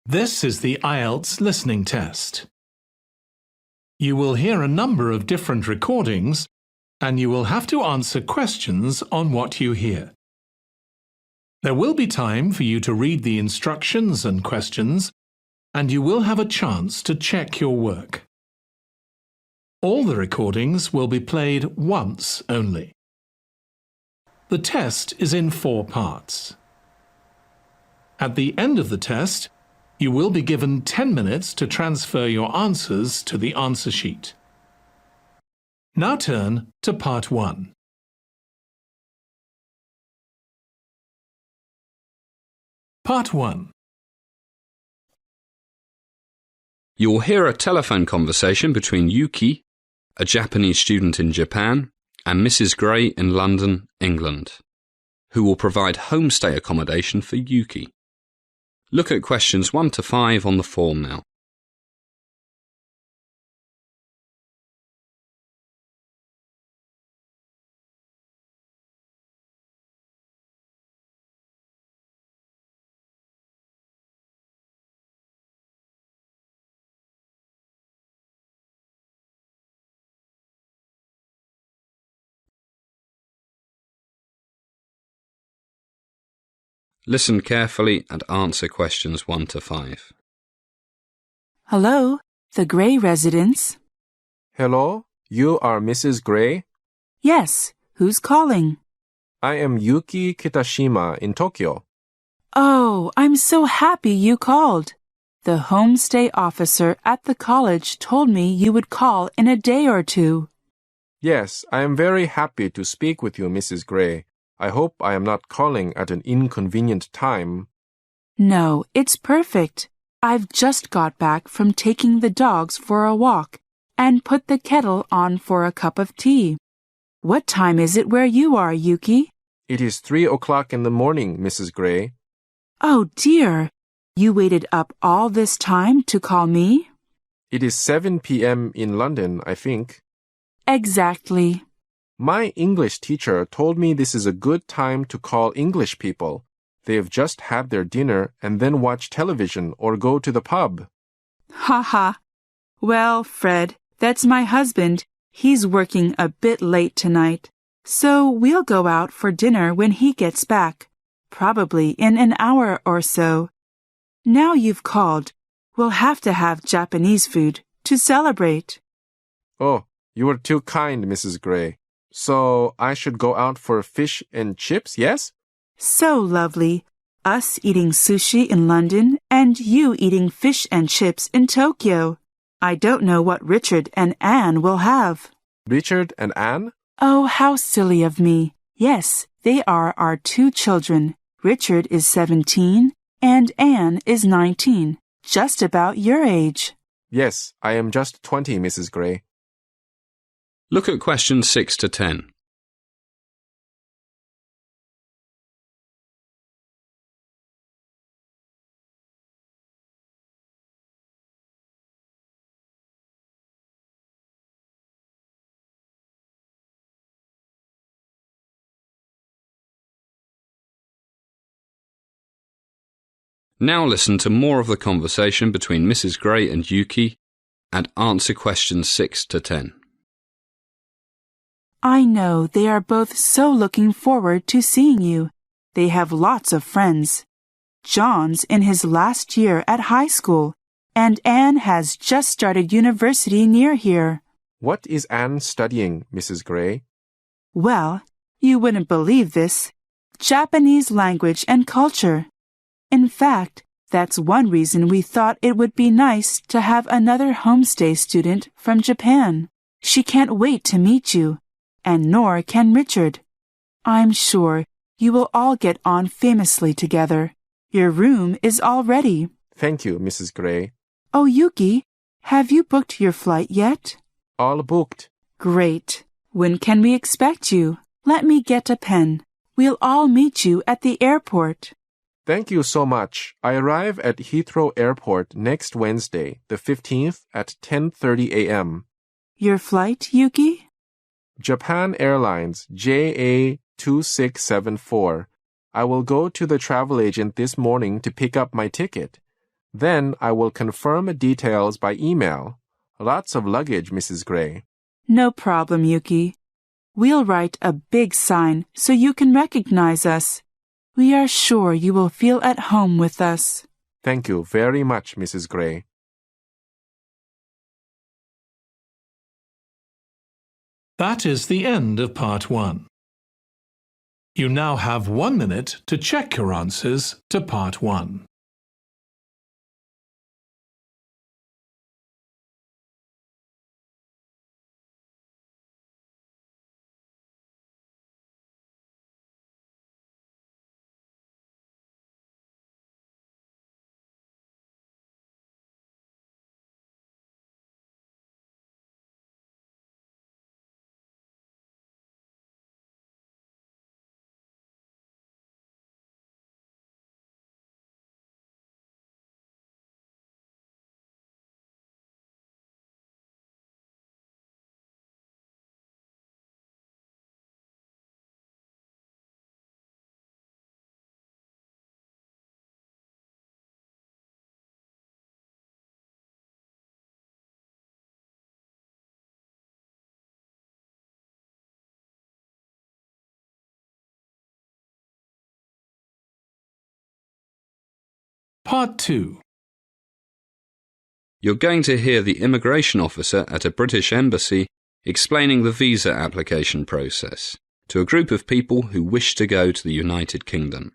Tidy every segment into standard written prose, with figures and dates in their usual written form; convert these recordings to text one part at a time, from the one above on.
This is the IELTS listening test. You will hear a number of different recordings and you will have to answer questions on what you hear. There will be time for you to read the instructions and questions, and you will have a chance to check your work. All the recordings will be played once only. The test is in 4 parts. At the end of the test, you will be given 10 minutes to transfer your answers to the answer sheet. Now turn to Part 1. Part 1. You will hear a telephone conversation between Yuki, a Japanese student in Japan, and Mrs. Gray in London, England, who will provide homestay accommodation for Yuki. Look at questions 1 to 5 on the form now. Listen carefully and answer questions 1 to 5. Hello, the Gray residence. Hello, you are Mrs. Gray? Yes, who's calling? I am Yuki Kitashima in Tokyo. Oh, I'm so happy you called. The homestay officer at the college told me you would call in a day or 2. Yes, I am very happy to speak with you, Mrs. Gray. I hope I am not calling at an inconvenient time. No, it's perfect. I've just got back from taking the dogs for a walk and put the kettle on for a cup of tea. What time is it where you are, Yuki? It is 3 o'clock in the morning, Mrs. Gray. Oh, dear. You waited up all this time to call me? It is 7 p.m. in London, I think. Exactly. My English teacher told me this is a good time to call English people. They have just had their dinner and then watch television or go to the pub. Ha ha. Well, Fred, that's my husband. He's working a bit late tonight. So we'll go out for dinner when he gets back, probably in an hour or so. Now you've called, we'll have to have Japanese food to celebrate. Oh, you are too kind, Mrs. Gray. So I should go out for fish and chips, yes? So lovely. Us eating sushi in London and you eating fish and chips in Tokyo. I don't know what Richard and Anne will have. Richard and Anne? Oh, how silly of me. Yes, they are our 2 children. Richard is 17 and Anne is 19, just about your age. Yes, I am just 20, Mrs. Gray. Look at questions 6 to 10. Now listen to more of the conversation between Mrs. Gray and Yuki and answer questions 6 to 10. I know they are both so looking forward to seeing you. They have lots of friends. John's in his last year at high school, and Anne has just started university near here. What is Anne studying, Mrs. Gray? Well, you wouldn't believe this. Japanese language and culture. In fact, that's one reason we thought it would be nice to have another homestay student from Japan. She can't wait to meet you. And nor can Richard. I'm sure you will all get on famously together. Your room is all ready. Thank you, Mrs. Gray. Oh, Yuki, have you booked your flight yet? All booked. Great. When can we expect you? Let me get a pen. We'll all meet you at the airport. Thank you so much. I arrive at Heathrow Airport next Wednesday, the 15th at 10:30 a.m. Your flight, Yuki? Japan Airlines JA2674. I will go to the travel agent this morning to pick up my ticket. Then I will confirm details by email. Lots of luggage, Mrs. Gray. No problem, Yuki. We'll write a big sign so you can recognize us. We are sure you will feel at home with us. Thank you very much, Mrs. Gray. That is the end of Part 1. You now have 1 minute to check your answers to Part 1. Part 2. You're going to hear the immigration officer at a British embassy explaining the visa application process to a group of people who wish to go to the United Kingdom.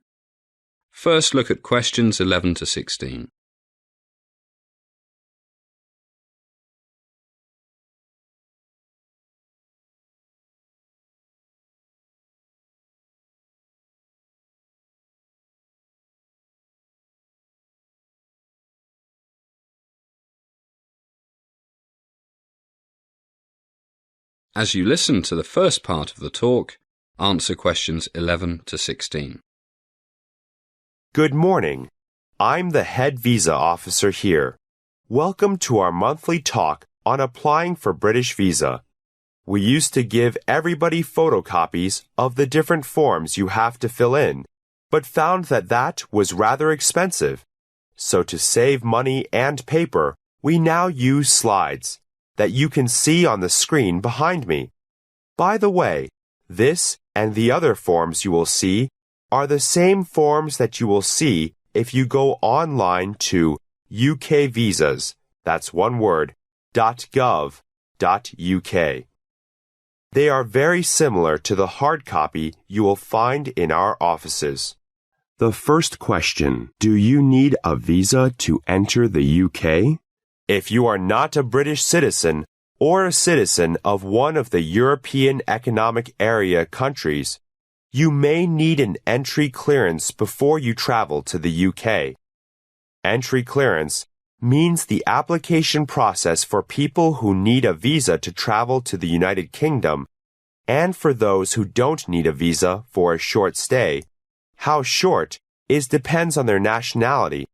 First, look at questions 11 to 16. As you listen to the first part of the talk, answer questions 11 to 16. Good morning. I'm the head visa officer here. Welcome to our monthly talk on applying for British visa. We used to give everybody photocopies of the different forms you have to fill in, but found that was rather expensive. So to save money and paper, we now use slides that you can see on the screen behind me. By the way, this and the other forms you will see are the same forms that you will see if you go online to UK Visas, that's one word, .gov.uk. They are very similar to the hard copy you will find in our offices. The first question, do you need a visa to enter the UK? If you are not a British citizen or a citizen of one of the European Economic Area countries, you may need an entry clearance before you travel to the UK. Entry clearance means the application process for people who need a visa to travel to the United Kingdom and for those who don't need a visa for a short stay. How short depends on their nationality,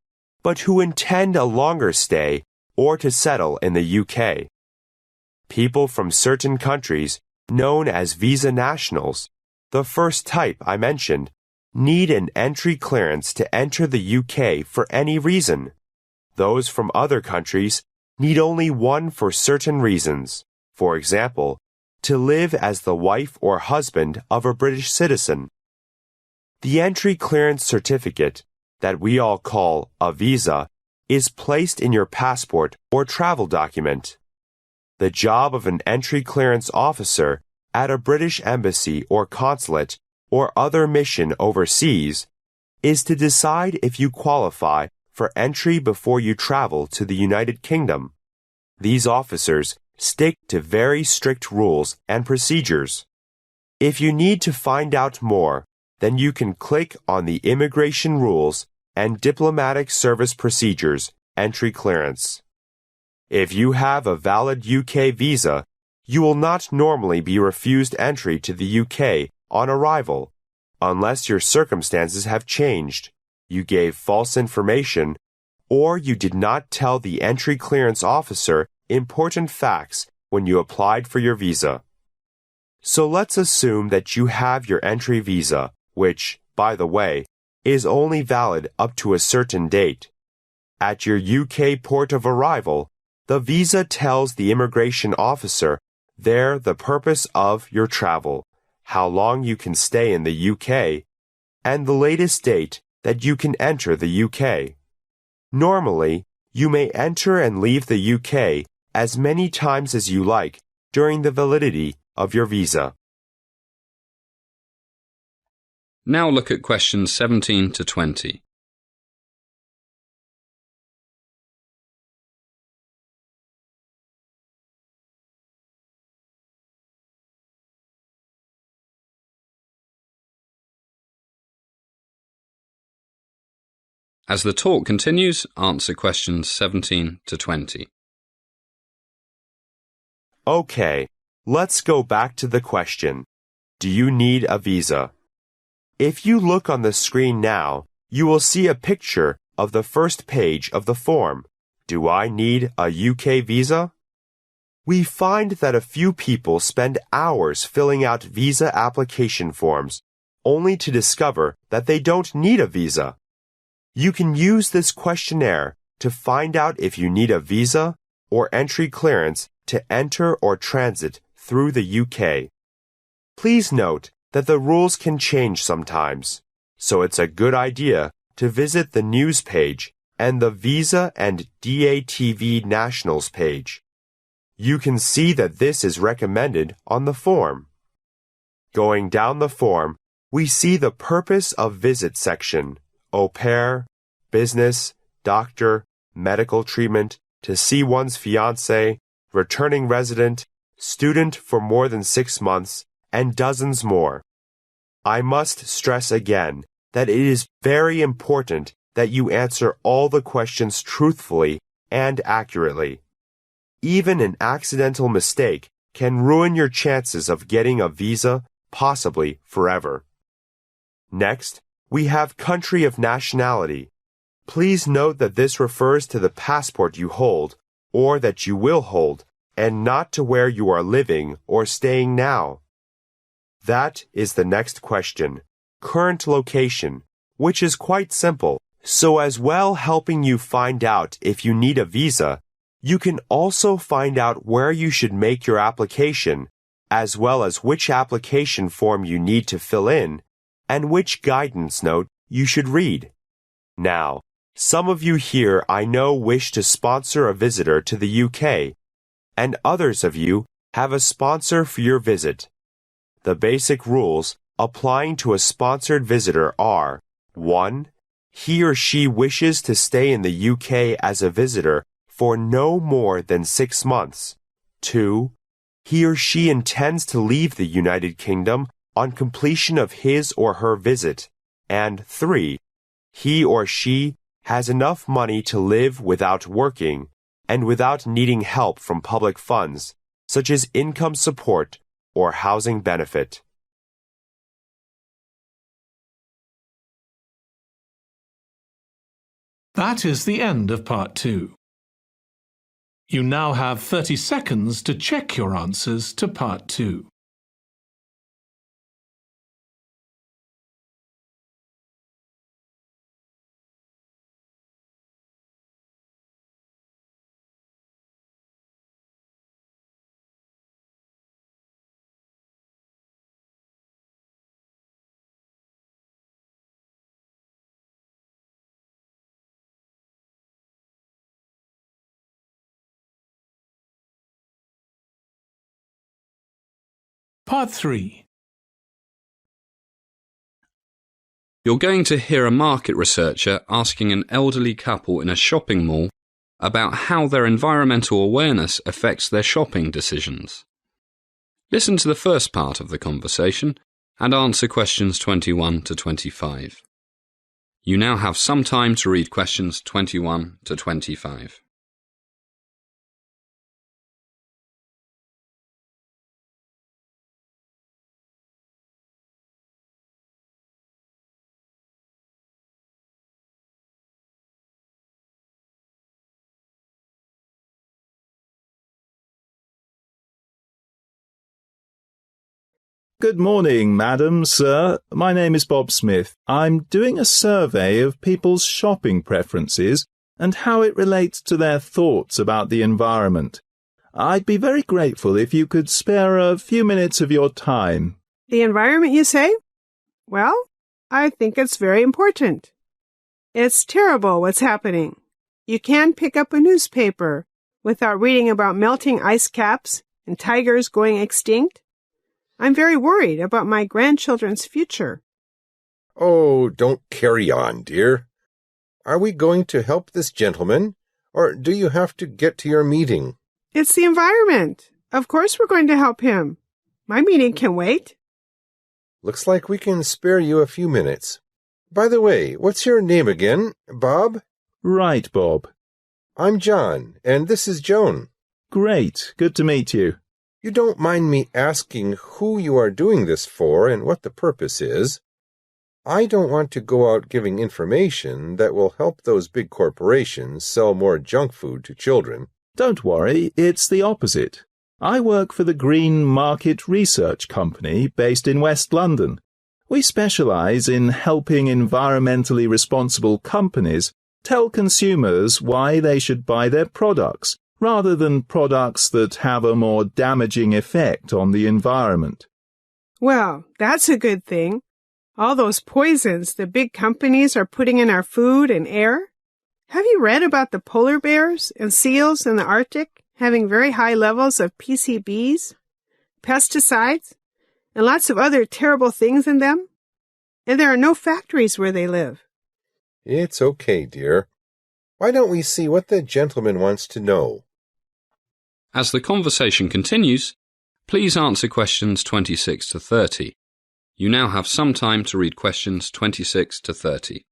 but who intend a longer stay or to settle in the UK. People from certain countries, known as visa nationals, the first type I mentioned, need an entry clearance to enter the UK for any reason. Those from other countries need only one for certain reasons. For example, to live as the wife or husband of a British citizen. The entry clearance certificate, that we all call a visa, is placed in your passport or travel document. The job of an entry clearance officer at a British embassy or consulate or other mission overseas is to decide if you qualify for entry before you travel to the United Kingdom. These officers stick to very strict rules and procedures. If you need to find out more, then you can click on the Immigration Rules and Diplomatic Service Procedures entry clearance. If you have a valid UK visa, you will not normally be refused entry to the UK on arrival, unless your circumstances have changed, you gave false information, or you did not tell the entry clearance officer important facts when you applied for your visa. So let's assume that you have your entry visa, which, by the way, is only valid up to a certain date. At your UK port of arrival, the visa tells the immigration officer there the purpose of your travel, how long you can stay in the UK, and the latest date that you can enter the UK. Normally, you may enter and leave the UK as many times as you like during the validity of your visa. Now look at questions 17 to 20. As the talk continues, answer questions 17 to 20. Okay, let's go back to the question. Do you need a visa? If you look on the screen now, you will see a picture of the first page of the form. Do I need a UK visa? We find that a few people spend hours filling out visa application forms, only to discover that they don't need a visa. You can use this questionnaire to find out if you need a visa or entry clearance to enter or transit through the UK. Please note that the rules can change sometimes, so it's a good idea to visit the news page and the Visa and DATV Nationals page. You can see that this is recommended on the form. Going down the form, we see the Purpose of Visit section, au pair, business, doctor, medical treatment, to see one's fiancé, returning resident, student for more than 6 months, and dozens more. I must stress again that it is very important that you answer all the questions truthfully and accurately. Even an accidental mistake can ruin your chances of getting a visa, possibly forever. Next, we have country of nationality. Please note that this refers to the passport you hold, or that you will hold, and not to where you are living or staying now. That is the next question, current location, which is quite simple. So as well helping you find out if you need a visa, you can also find out where you should make your application, as well as which application form you need to fill in, and which guidance note you should read. Now, some of you here I know wish to sponsor a visitor to the UK, and others of you have a sponsor for your visit. The basic rules applying to a sponsored visitor are: 1. He or she wishes to stay in the UK as a visitor for no more than 6 months. 2. He or she intends to leave the United Kingdom on completion of his or her visit. And 3. He or she has enough money to live without working and without needing help from public funds, such as income support or housing benefit. That is the end of Part 2. You now have 30 seconds to check your answers to Part 2. Part 3. You're going to hear a market researcher asking an elderly couple in a shopping mall about how their environmental awareness affects their shopping decisions. Listen to the first part of the conversation and answer questions 21 to 25. You now have some time to read questions 21 to 25. Good morning, madam, sir. My name is Bob Smith. I'm doing a survey of people's shopping preferences and how it relates to their thoughts about the environment. I'd be very grateful if you could spare a few minutes of your time. The environment, you say? Well, I think it's very important. It's terrible what's happening. You can't pick up a newspaper without reading about melting ice caps and tigers going extinct. I'm very worried about my grandchildren's future. Oh, don't carry on, dear. Are we going to help this gentleman, or do you have to get to your meeting? It's the environment. Of course we're going to help him. My meeting can wait. Looks like we can spare you a few minutes. By the way, what's your name again? Bob? Right, Bob. I'm John, and this is Joan. Great. Good to meet you. You don't mind me asking who you are doing this for and what the purpose is? I don't want to go out giving information that will help those big corporations sell more junk food to children. Don't worry, it's the opposite. I work for the Green Market Research Company based in West London. We specialize in helping environmentally responsible companies tell consumers why they should buy their products, rather than products that have a more damaging effect on the environment. Well, that's a good thing. All those poisons the big companies are putting in our food and air. Have you read about the polar bears and seals in the Arctic having very high levels of PCBs, pesticides, and lots of other terrible things in them? And there are no factories where they live. It's okay, dear. Why don't we see what the gentleman wants to know? As the conversation continues, please answer questions 26 to 30. You now have some time to read questions 26 to 30.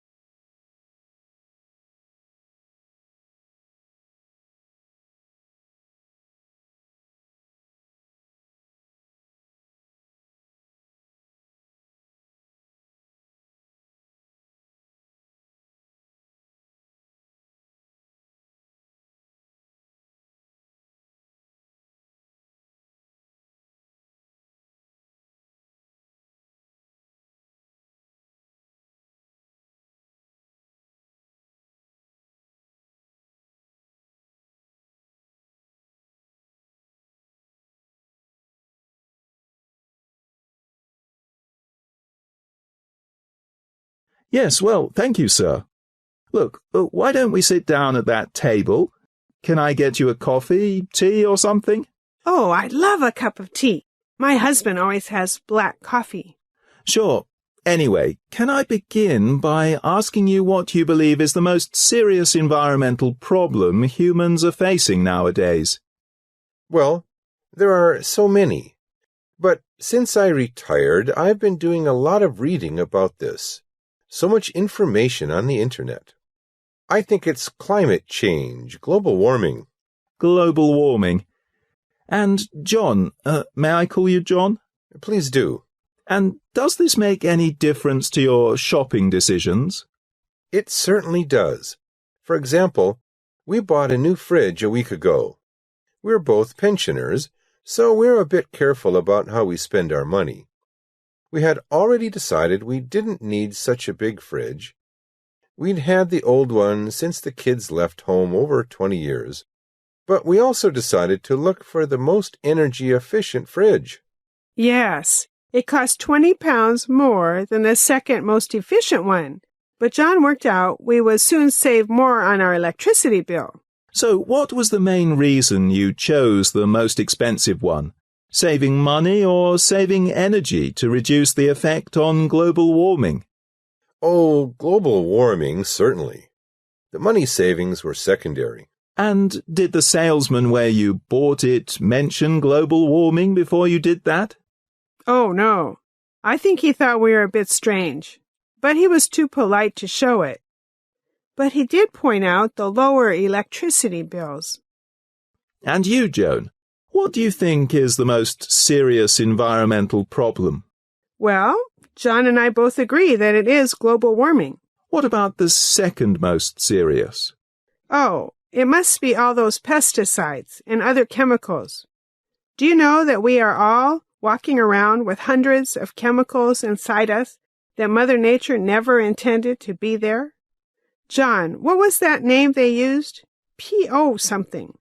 Yes, well, thank you, sir. Look, why don't we sit down at that table? Can I get you a coffee, tea, or something? Oh, I'd love a cup of tea. My husband always has black coffee. Sure. Anyway, can I begin by asking you what you believe is the most serious environmental problem humans are facing nowadays? Well, there are so many. But since I retired, I've been doing a lot of reading about this. So much information on the internet. I think it's climate change, global warming. Global warming. And John, may I call you John? Please do. And does this make any difference to your shopping decisions? It certainly does. For example, we bought a new fridge a week ago. We're both pensioners, so we're a bit careful about how we spend our money. We had already decided we didn't need such a big fridge. We'd had the old one since the kids left home over 20 years. But we also decided to look for the most energy-efficient fridge. Yes, it cost £20 more than the second most efficient one. But John worked out we would soon save more on our electricity bill. So what was the main reason you chose the most expensive one? Saving money or saving energy to reduce the effect on global warming? Oh, global warming, certainly. The money savings were secondary. And did the salesman where you bought it mention global warming before you did that? Oh, no. I think he thought we were a bit strange, but he was too polite to show it. But he did point out the lower electricity bills. And you, Joan? What do you think is the most serious environmental problem? Well, John and I both agree that it is global warming. What about the second most serious? Oh, it must be all those pesticides and other chemicals. Do you know that we are all walking around with hundreds of chemicals inside us that Mother Nature never intended to be there? John, what was that name they used? P.O. something.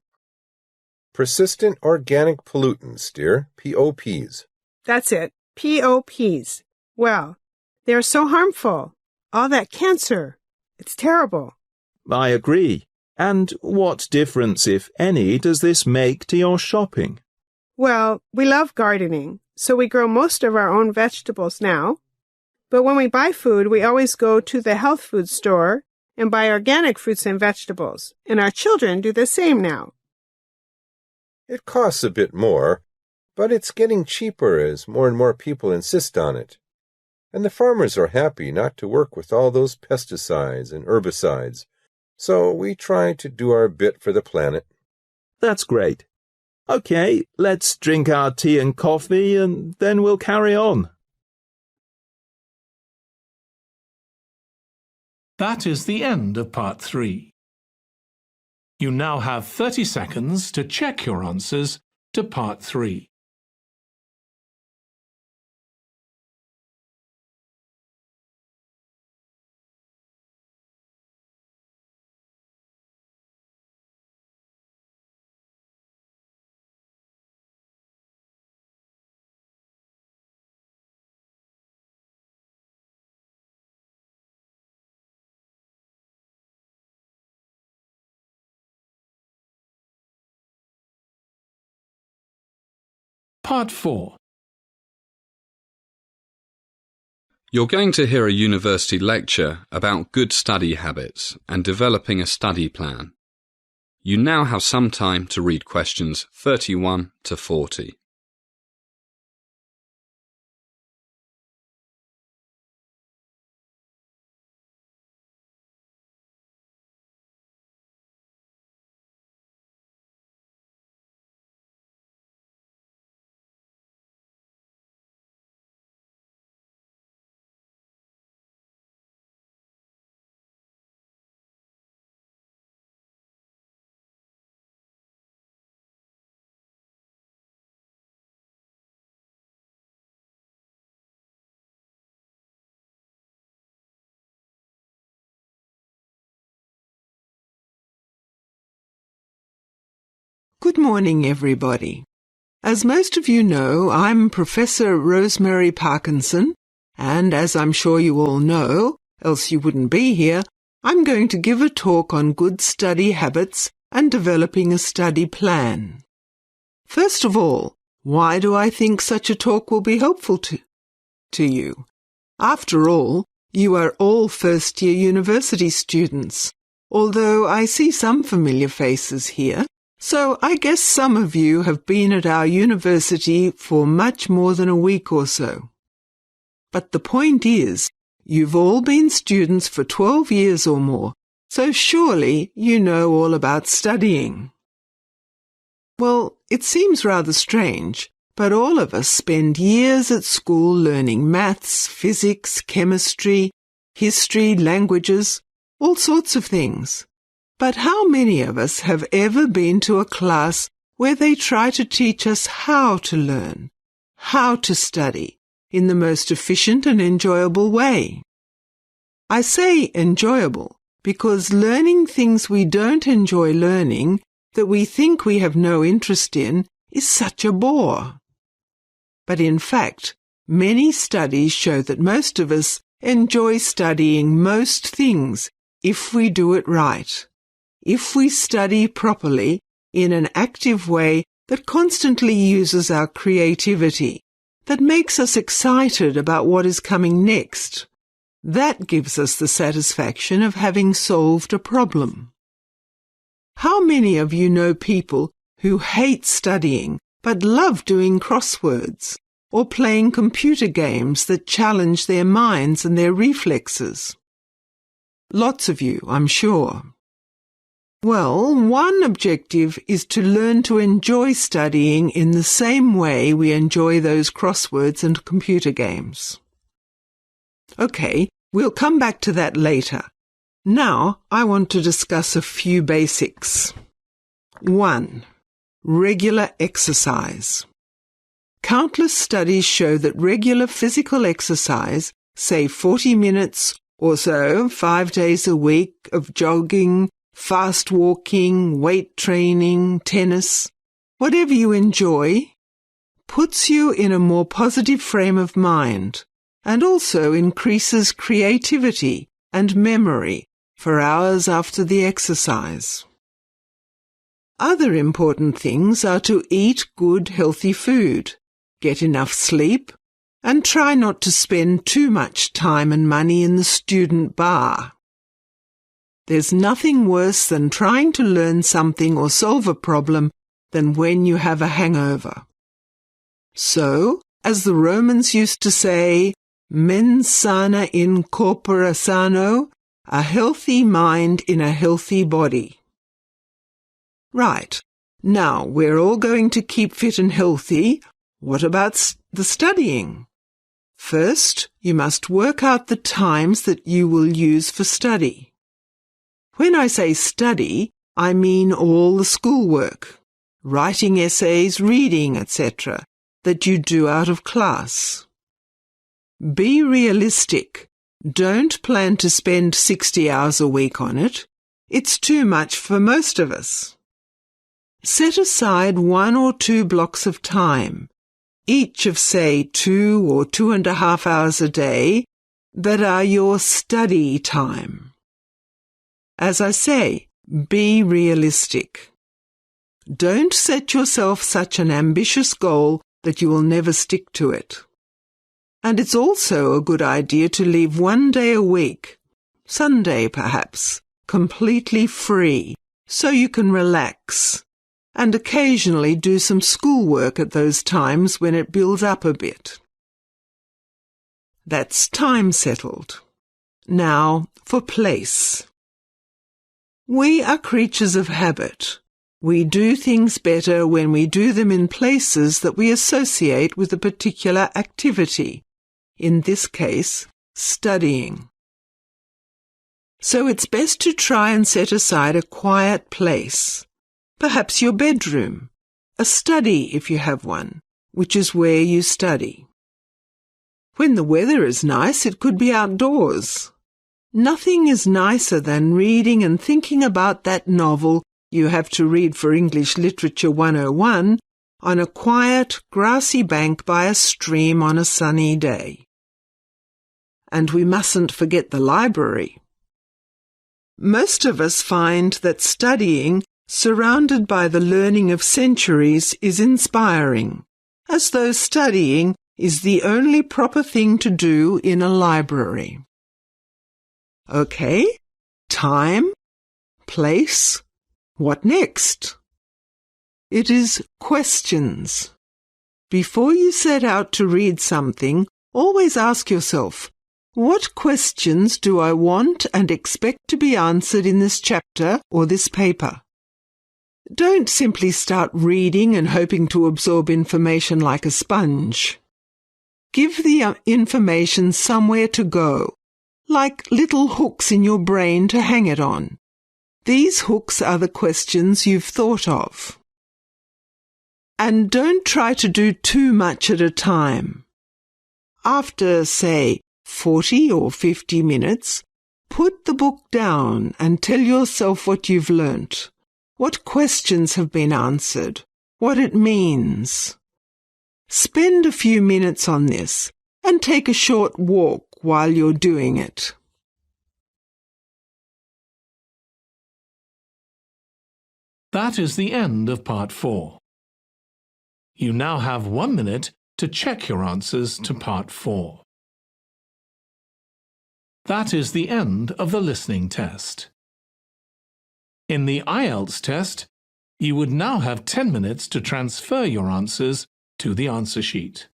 Persistent organic pollutants, dear. POPs. That's it. POPs. Well, they're so harmful. All that cancer. It's terrible. I agree. And what difference, if any, does this make to your shopping? Well, we love gardening, so we grow most of our own vegetables now. But when we buy food, we always go to the health food store and buy organic fruits and vegetables, and our children do the same now. It costs a bit more, but it's getting cheaper as more and more people insist on it. And the farmers are happy not to work with all those pesticides and herbicides, so we try to do our bit for the planet. That's great. Okay, let's drink our tea and coffee and then we'll carry on. That is the end of part 3. You now have 30 seconds to check your answers to part 3. Part 4. You're going to hear a university lecture about good study habits and developing a study plan. You now have some time to read questions 31 to 40. Good morning, everybody. As most of you know, I'm Professor Rosemary Parkinson, and as I'm sure you all know, else you wouldn't be here, I'm going to give a talk on good study habits and developing a study plan. First of all, why do I think such a talk will be helpful to you? After all, you are all first-year university students, although I see some familiar faces here. So I guess some of you have been at our university for much more than a week or so. But the point is, you've all been students for 12 years or more, so surely you know all about studying. Well, it seems rather strange, but all of us spend years at school learning maths, physics, chemistry, history, languages, all sorts of things. But how many of us have ever been to a class where they try to teach us how to learn, how to study, in the most efficient and enjoyable way? I say enjoyable because learning things we don't enjoy learning, that we think we have no interest in, is such a bore. But in fact, many studies show that most of us enjoy studying most things if we do it right. If we study properly in an active way that constantly uses our creativity, that makes us excited about what is coming next, that gives us the satisfaction of having solved a problem. How many of you know people who hate studying but love doing crosswords or playing computer games that challenge their minds and their reflexes? Lots of you, I'm sure. Well, one objective is to learn to enjoy studying in the same way we enjoy those crosswords and computer games. Okay, we'll come back to that later. Now, I want to discuss a few basics. 1. Regular exercise. Countless studies show that regular physical exercise, say 40 minutes or so, 5 days a week of jogging, fast walking, weight training, tennis, whatever you enjoy, puts you in a more positive frame of mind and also increases creativity and memory for hours after the exercise. Other important things are to eat good, healthy food, get enough sleep, and try not to spend too much time and money in the student bar. There's nothing worse than trying to learn something or solve a problem than when you have a hangover. So, as the Romans used to say, mens sana in corpore sano, a healthy mind in a healthy body. Right, now we're all going to keep fit and healthy. What about the studying? First, you must work out the times that you will use for study. When I say study, I mean all the schoolwork, writing essays, reading, etc., that you do out of class. Be realistic. Don't plan to spend 60 hours a week on it. It's too much for most of us. Set aside 1 or 2 blocks of time, each of, say, 2 or 2.5 hours a day, that are your study time. As I say, be realistic. Don't set yourself such an ambitious goal that you will never stick to it. And it's also a good idea to leave 1 day a week, Sunday perhaps, completely free, so you can relax, and occasionally do some schoolwork at those times when it builds up a bit. That's time settled. Now for place. We are creatures of habit. We do things better when we do them in places that we associate with a particular activity, in this case, studying. So it's best to try and set aside a quiet place, perhaps your bedroom, a study if you have one, which is where you study. When the weather is nice, it could be outdoors. Nothing is nicer than reading and thinking about that novel you have to read for English Literature 101 on a quiet, grassy bank by a stream on a sunny day. And we mustn't forget the library. Most of us find that studying, surrounded by the learning of centuries, is inspiring, as though studying is the only proper thing to do in a library. Okay, time, place, what next? It is questions. Before you set out to read something, always ask yourself, what questions do I want and expect to be answered in this chapter or this paper? Don't simply start reading and hoping to absorb information like a sponge. Give the information somewhere to go, like little hooks in your brain to hang it on. These hooks are the questions you've thought of. And don't try to do too much at a time. After, say, 40 or 50 minutes, put the book down and tell yourself what you've learnt, what questions have been answered, what it means. Spend a few minutes on this and take a short walk while you're doing it. That is the end of Part 4. You now have 1 minute to check your answers to Part 4. That is the end of the listening test. In the IELTS test, you would now have 10 minutes to transfer your answers to the answer sheet.